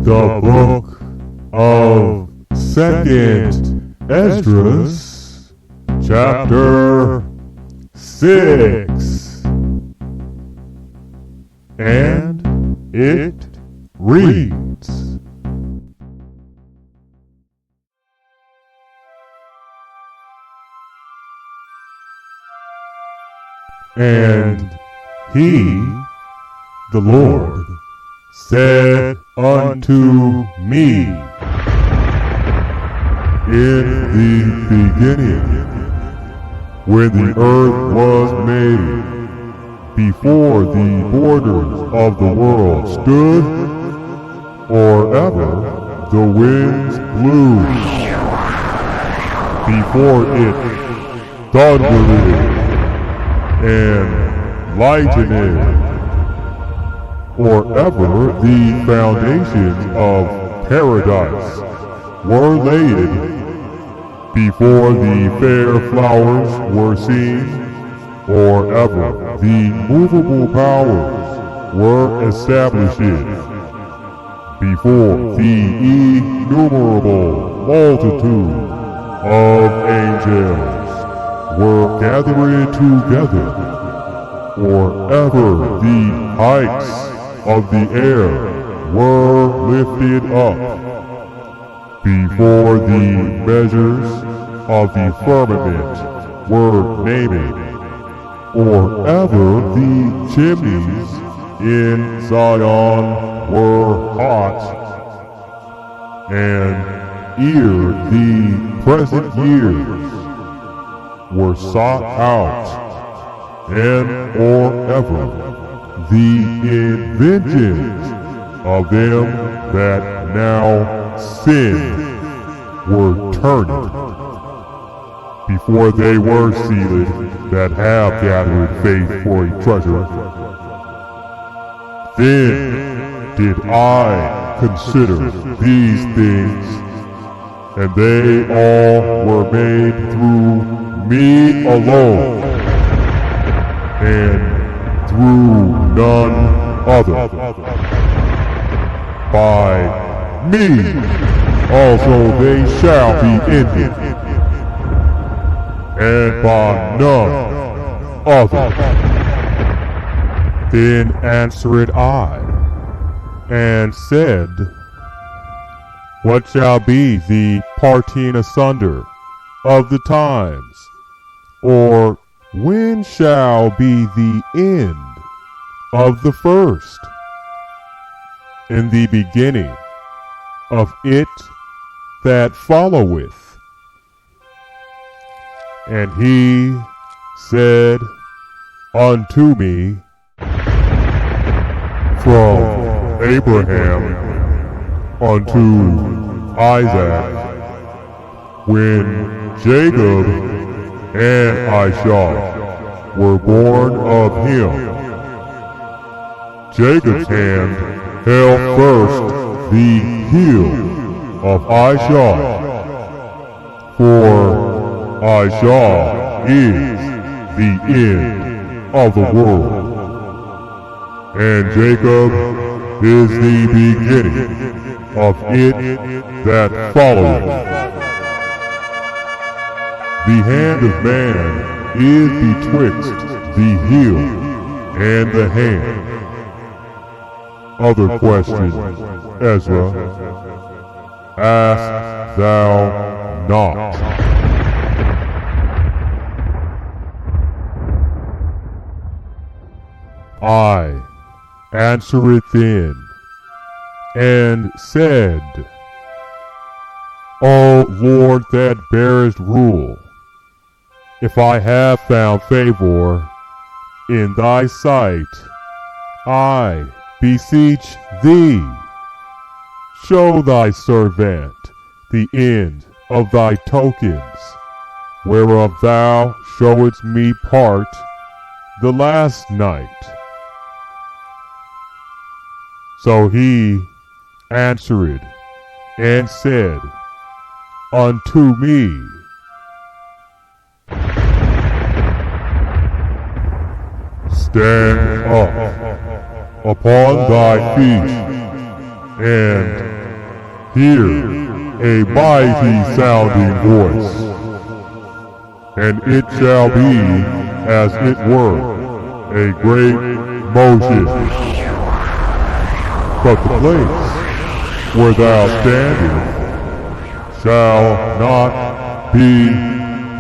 the book of Second Esdras, chapter 6. And it reads, And he, the Lord, said unto me, in the beginning, when the earth was made, before the borders of the world stood, or ever the winds blew, before it thundered and lightened, or ever the foundations of paradise were laid, before the fair flowers were seen, or ever the movable powers were established, before the innumerable multitude of angels were gathered together, or ever the heights of the air were lifted up, before the measures of the firmament were named, or ever the chimneys in Zion were hot, and ere the present years were sought out, and or ever the inventions of them that now sin were turned, before they were sealed that have gathered faith for a treasure. Then did I consider these things, and they all were made through me alone, and through none other. By me also they shall be ended, and by none other. Then answered I, and said, What shall be the parting asunder of the times? Or when shall be the end of the first? In the beginning of it that followeth. And he said unto me, From Abraham unto Isaac, when Jacob and Isaac were born of him, Jacob's hand held first the heel of Isaac, for Isaac is the end of the world, and Jacob is the beginning of it that followeth. The hand of man is betwixt the heel and the hand. Other question, Ezra, ask thou not. I answered then, and said, O Lord that bearest rule, if I have found favor in thy sight, I beseech thee, show thy servant the end of thy tokens, whereof thou showedst me part the last night. So he answered and said unto me, Stand up upon thy feet, and hear a mighty sounding voice, and it shall be as it were a great motion. But the place where thou standest shall not be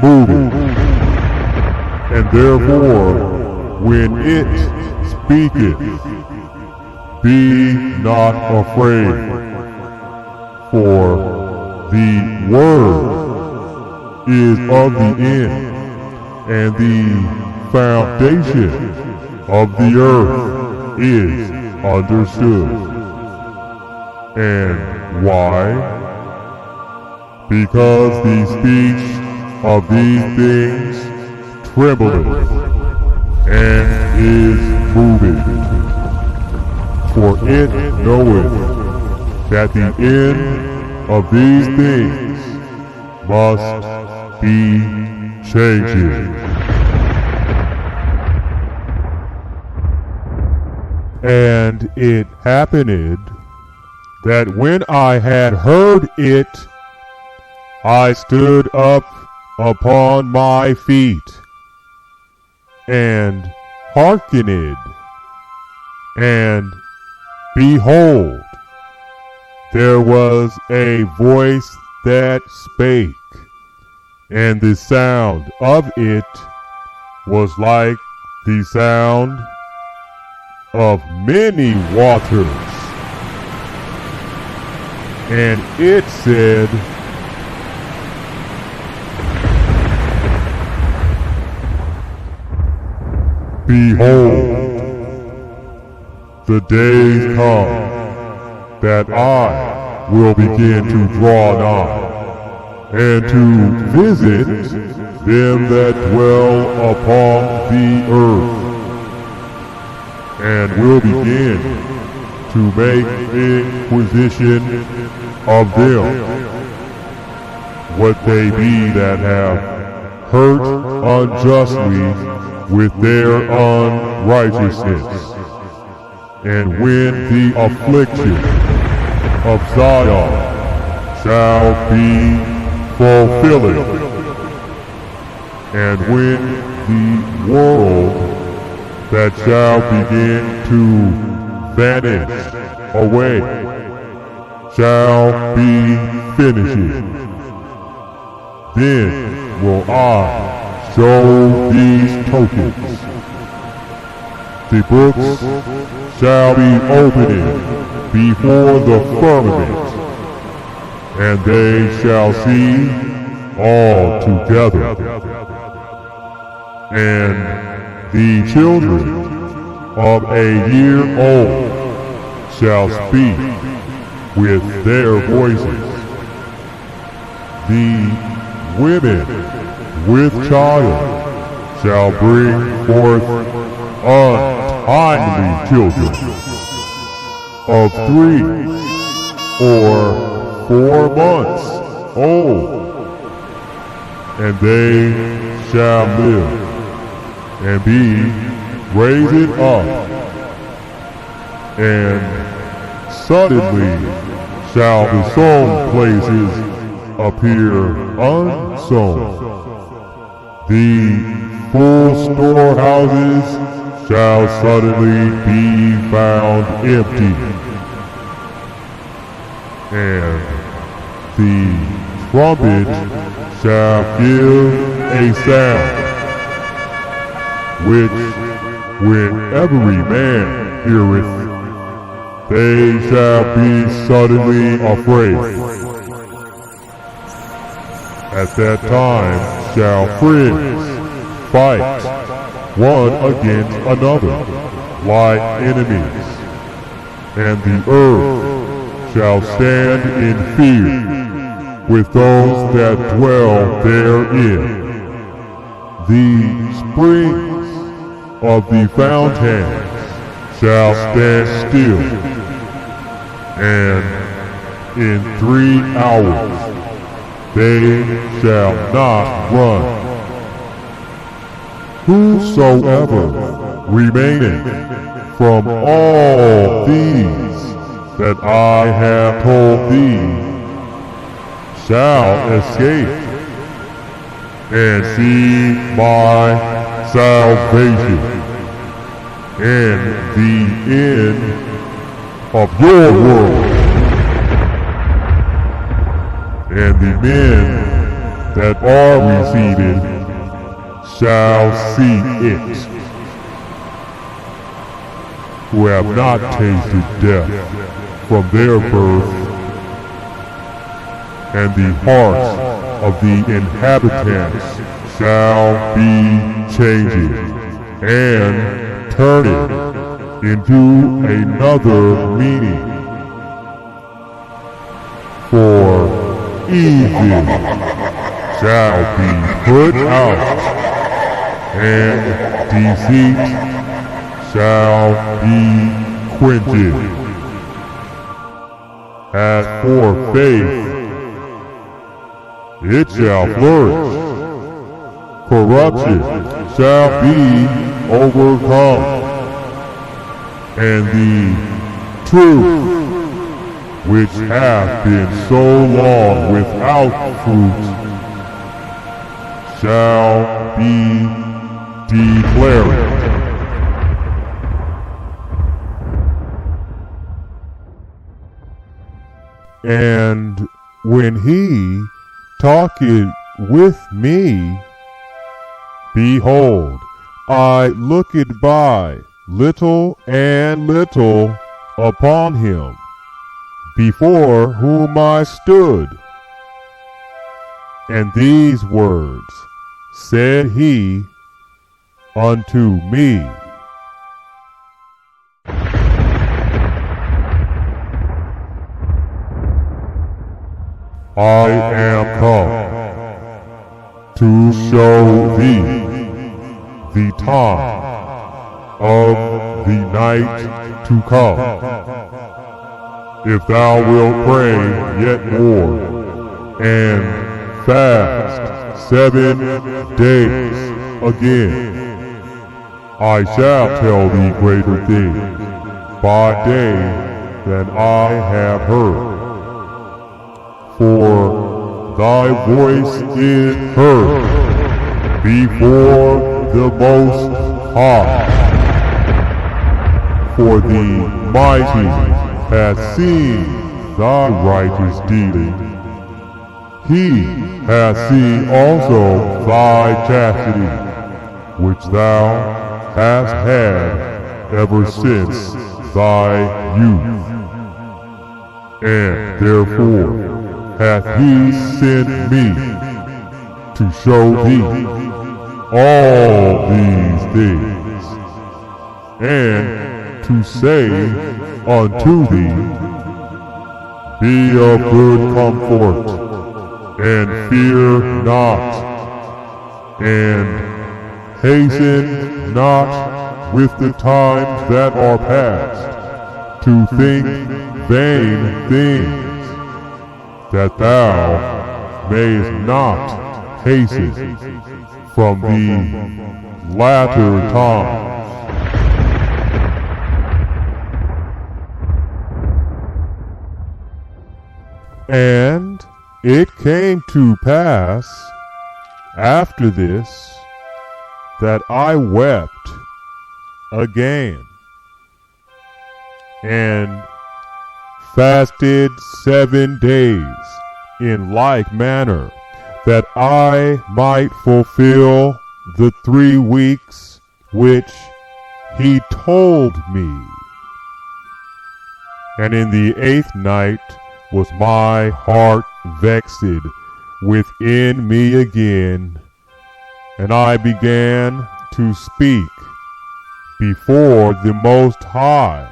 moving. And therefore, when it speaketh, be not afraid, for the word is of the end, and the foundation of the earth is understood. And why? Because the speech of these things trembleth and is moving. For it knoweth that the end of these things must be changing. And it happened that when I had heard it, I stood up upon my feet, and hearkened, and behold, there was a voice that spake, and the sound of it was like the sound of many waters. And it said, Behold, the days come that I will begin to draw nigh, and to visit them that dwell upon the earth, and will begin to make inquisition of them, what they be that have hurt unjustly with their unrighteousness. And when the affliction of Zion shall be fulfilled, and when the world that shall begin to vanish away shall be finishing, then will I show these tokens. The books shall be opening before the firmament, and they shall see all together. And the children of a year old shall speak with their voices. The women with child shall bring forth untimely children of 3 or 4 months old, and they shall live and be raised up, and suddenly shall the sown places appear unsown. The full storehouses shall suddenly be found empty, and the trumpet shall give a sound, which when every man heareth, they shall be suddenly afraid. At that time shall friends fight one against another like enemies, and the earth shall stand in fear with those that dwell therein. The springs of the fountains shall stand still, and in 3 hours they shall not run. Whosoever remaineth from all these that I have told thee shall escape and see my salvation and the end of your world. And the men that are received shall see it, who have not tasted death from their birth, and the hearts of the inhabitants shall be changed and turning into another meaning. For evil shall be put out, and deceit shall be quenched. As for faith, it shall flourish. Corruption shall be overcome, and the truth, which hath been so long without fruit, shall be declared. And when he talketh with me, behold, I looked by little and little upon him, before whom I stood. And these words said he unto me. I am come to show thee the time of the night to come. If thou wilt pray yet more, and fast 7 days again, I shall tell thee greater things by day than I have heard. For thy voice is heard before the Most High. For the mighty hath seen thy righteous dealing. He hath seen also thy chastity, which thou hast had ever since thy youth. And therefore hath he sent me to show thee all these things, and to say unto thee, be of good comfort, and fear not, and hasten not with the times that are past, to think vain things, that thou mayest not hasten from the latter times. And it came to pass after this that I wept again, and fasted 7 days in like manner, that I might fulfill the 3 weeks which he told me. And in the 8th night was my heart vexed within me again, and I began to speak before the Most High.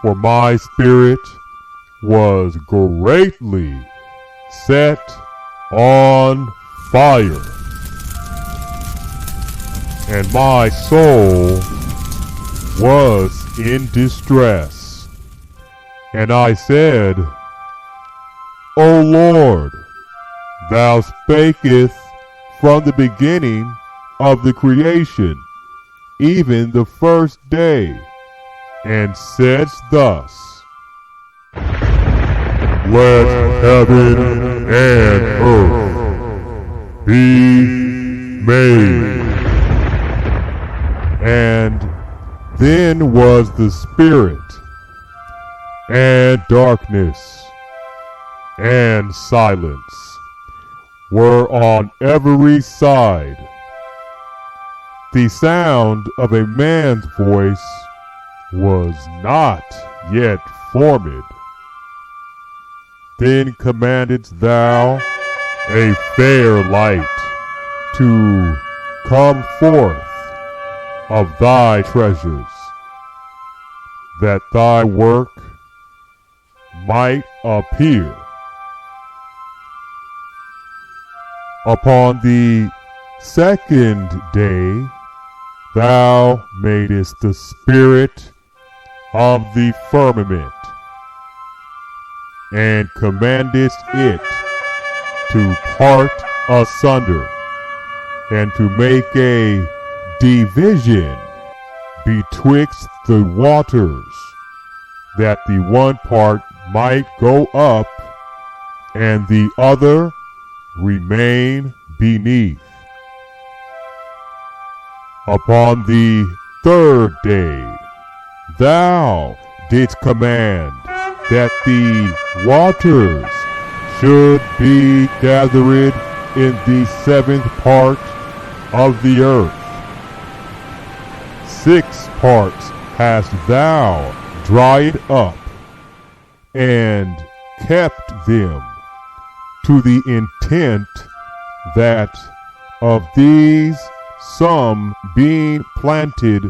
For my spirit was greatly set on fire, and my soul was in distress. And I said, O Lord, thou spakest from the beginning of the creation, even the first day, and saidst thus, Let heaven and earth be made. And then was the Spirit, and darkness, and silence were on every side. The sound of a man's voice was not yet formed. Then commandedst thou a fair light to come forth of thy treasures, that thy work might appear. Upon the second day thou madest the spirit of the firmament, and commandest it to part asunder, and to make a division betwixt the waters, that the one part might go up, and the other remain beneath. Upon the third day thou didst command that the waters should be gathered in the seventh part of the earth. 6 parts hast thou dried up, and kept them, to the intent that of these some, being planted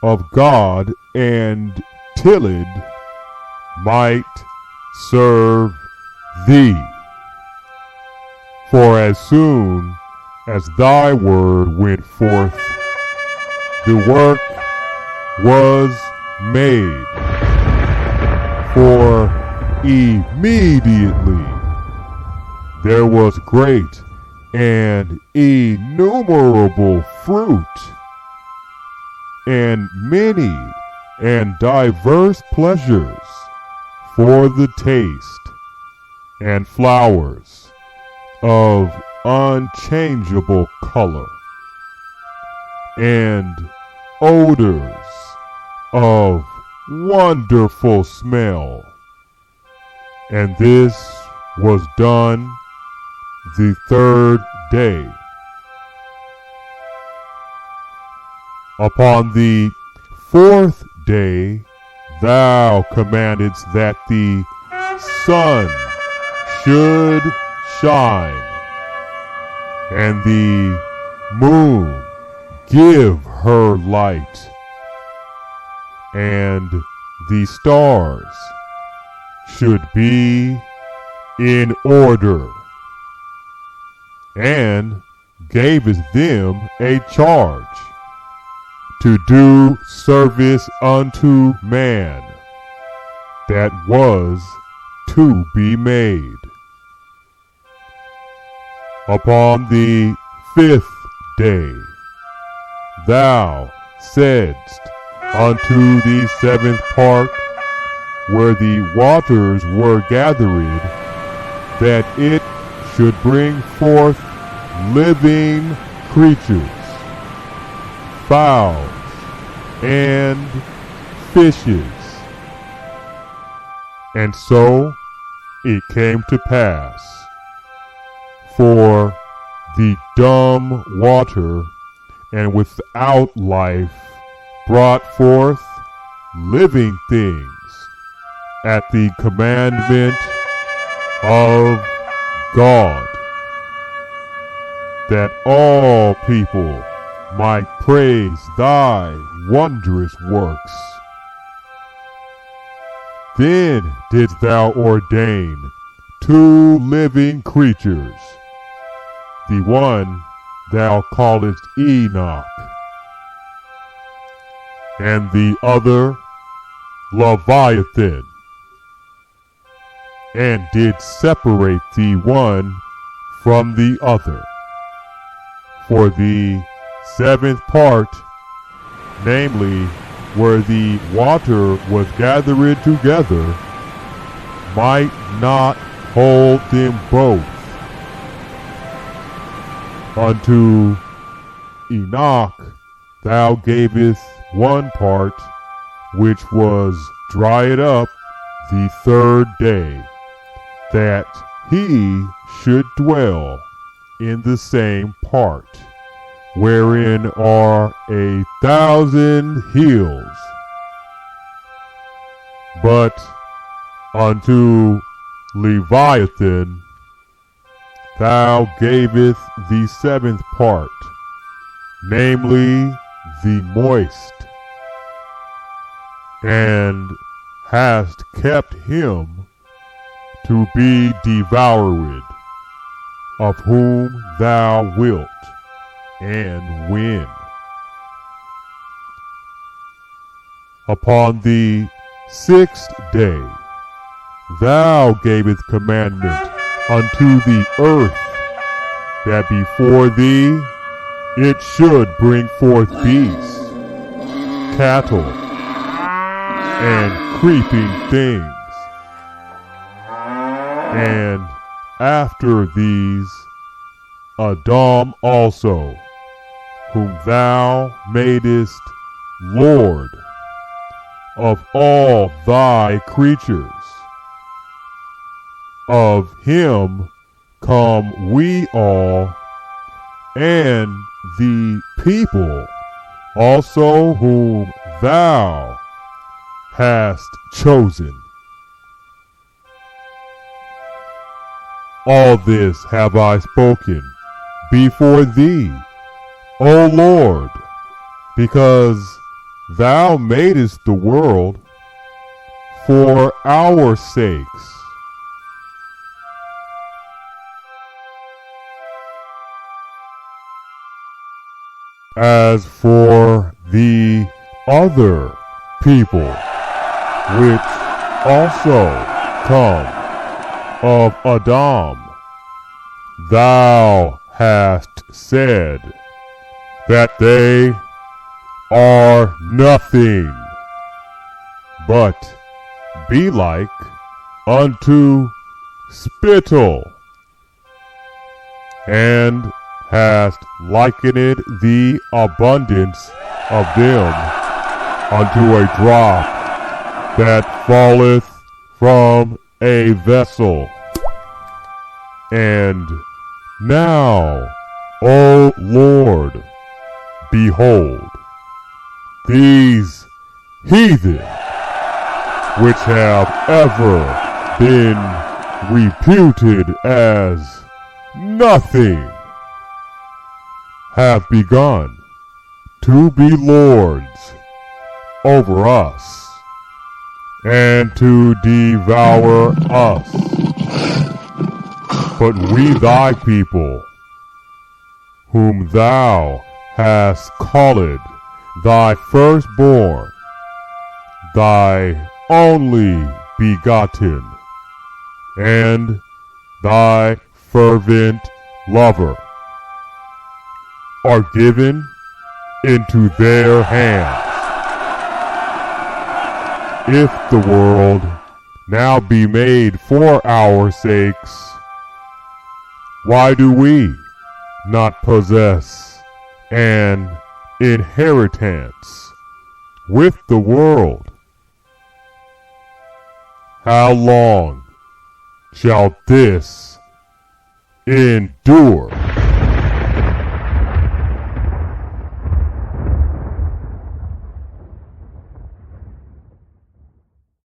of God and tilled, might serve thee. For as soon as thy word went forth, the work was made. For immediately there was great and innumerable fruit, and many and diverse pleasures for the taste, and flowers of unchangeable color, and odors of wonderful smell. And this was done the third day. Upon the fourth day thou commandedst that the sun should shine, and the moon give her light, and the stars should be in order, and gavest them a charge to do service unto man that was to be made. Upon the 5th day thou saidst unto the 7th part, where the waters were gathered, that it should bring forth living creatures, fowls, and fishes. And so it came to pass, for the dumb water and without life brought forth living things at the commandment of God, that all people might praise thy wondrous works. Then didst thou ordain 2 living creatures, the one thou callest Enoch, and the other Leviathan, and did separate the one from the other. For the 7th part, namely where the water was gathered together, might not hold them both. Unto Enoch thou gavest one part, which was dried up the third day, that he should dwell in the same part, wherein are 1,000 hills. But unto Leviathan thou gavest the seventh part, namely the moist, and hast kept him to be devoured, of whom thou wilt, and when. Upon the sixth day thou gavest commandment unto the earth, that before thee it should bring forth beasts, cattle, and creeping things. And after these Adam also, whom thou madest Lord of all thy creatures. Of him come we all, and the people also whom thou hast chosen. All this have I spoken before thee, O Lord, because thou madest the world for our sakes. As for the other people, which also come of Adam, thou hast said that they are nothing, but be like unto spittle, and hast likened the abundance of them unto a drop that falleth from a vessel. And now, O Lord, behold, these heathen, which have ever been reputed as nothing, have begun to be lords over us, and to devour us. But we thy people, whom thou hast called thy firstborn, thy only begotten, and thy fervent lover, are given into their hands. If the world now be made for our sakes, why do we not possess an inheritance with the world? How long shall this endure?